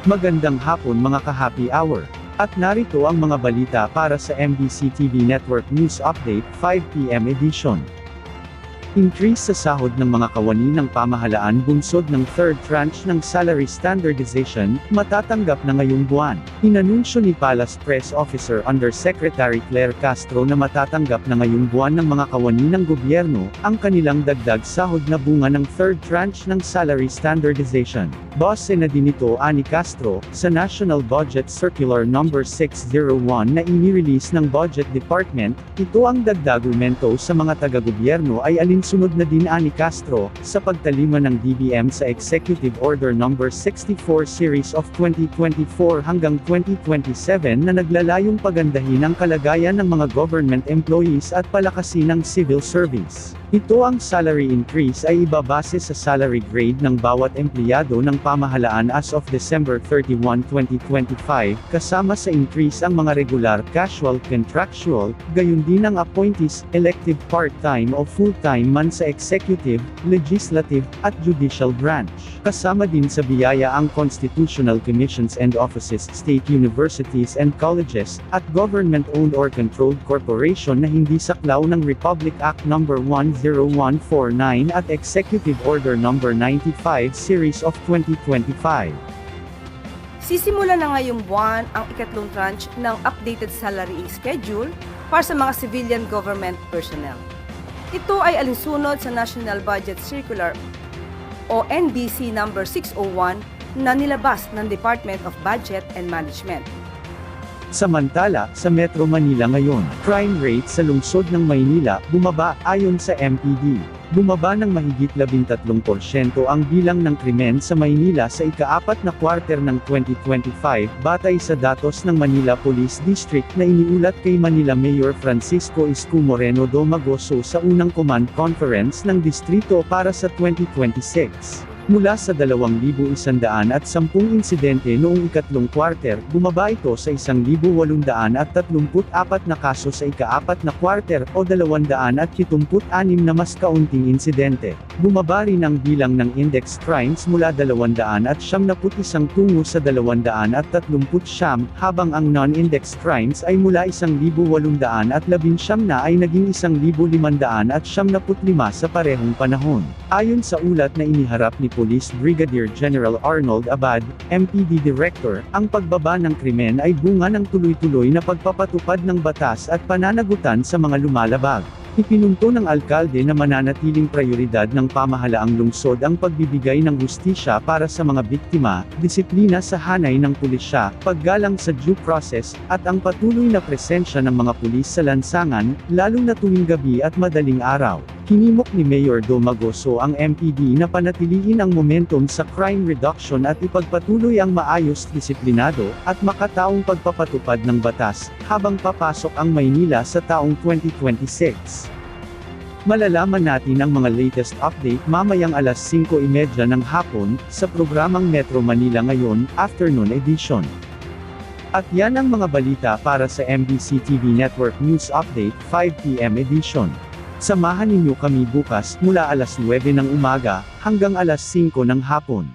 Magandang hapon mga ka-happy hour. At narito ang mga balita para sa MBC TV Network News Update 5 PM edition. Increase sa sahod ng mga kawani ng pamahalaan bunsod ng third tranche ng salary standardization, matatanggap na ngayong buwan. Inanunsyo ni Palace Press Officer Undersecretary Claire Castro na matatanggap na ngayong buwan ng mga kawani ng gobyerno, ang kanilang dagdag sahod na bunga ng third tranche ng salary standardization. Base na din ito ani Castro, sa National Budget Circular No. 601 na inirelease ng Budget Department. Ito ang dagdag aumento sa mga taga-gobyerno ay alinsunod na din ani Castro, sa pagtalima ng DBM sa Executive Order No. 64 Series of 2024 hanggang 2027 na naglalayong pagandahin ang kalagayan ng mga government employees at palakasin ang civil service. Ito ang salary increase ay ibabase sa salary grade ng bawat empleyado ng pamahalaan as of December 31, 2025, kasama sa increase ang mga regular, casual, contractual, gayon din ang appointees, elective part-time o full-time man sa executive, legislative, at judicial branch. Kasama din sa biyaya ang constitutional commissions and offices, state universities and colleges, at government-owned or controlled corporation na hindi saklaw ng Republic Act No. 10149 at Executive Order No. 95 Series of 2025. Sisimula na ngayong buwan ang ikatlong tranche ng updated salary schedule para sa mga civilian government personnel. Ito ay alinsunod sa National Budget Circular o NBC No. 601 na nilabas ng Department of Budget and Management. Samantala, sa Metro Manila ngayon, crime rate sa lungsod ng Maynila, bumaba, ayon sa MPD. Bumaba ng mahigit 13% ang bilang ng krimen sa Maynila sa ika-4 na quarter ng 2025, batay sa datos ng Manila Police District na iniulat kay Manila Mayor Francisco Isko Moreno Domagoso sa unang command conference ng distrito para sa 2026. Mula sa 2,110 insidente noong ikatlong quarter, bumaba ito sa 1,834 na kaso sa ika-4 na quarter o 276 na mas kaunting insidente. Bumaba rin ang bilang ng index crimes mula 271 tungo sa 239, habang ang non-index crimes ay mula 1,819 na ay naging 1,575 sa parehong panahon. Ayon sa ulat na iniharap ni Police Brigadier General Arnold Abad, MPD Director, ang pagbaba ng krimen ay bunga ng tuloy-tuloy na pagpapatupad ng batas at pananagutan sa mga lumalabag. Ipinunto ng alkalde na mananatiling prioridad ng pamahalaang lungsod ang pagbibigay ng hustisya para sa mga biktima, disiplina sa hanay ng pulisya, paggalang sa due process, at ang patuloy na presensya ng mga pulis sa lansangan, lalo na tuwing gabi at madaling araw. Hinimok ni Mayor Domagoso ang MPD na panatilihin ang momentum sa crime reduction at ipagpatuloy ang maayos, disiplinado, at makataong pagpapatupad ng batas, habang papasok ang Maynila sa taong 2026. Malalaman natin ang mga latest update mamayang alas 5:30 ng hapon, sa programang Metro Manila Ngayon, Afternoon Edition. At yan ang mga balita para sa MBC TV Network News Update 5 PM edition. Samahan ninyo kami bukas mula alas 9 ng umaga, hanggang alas 5 ng hapon.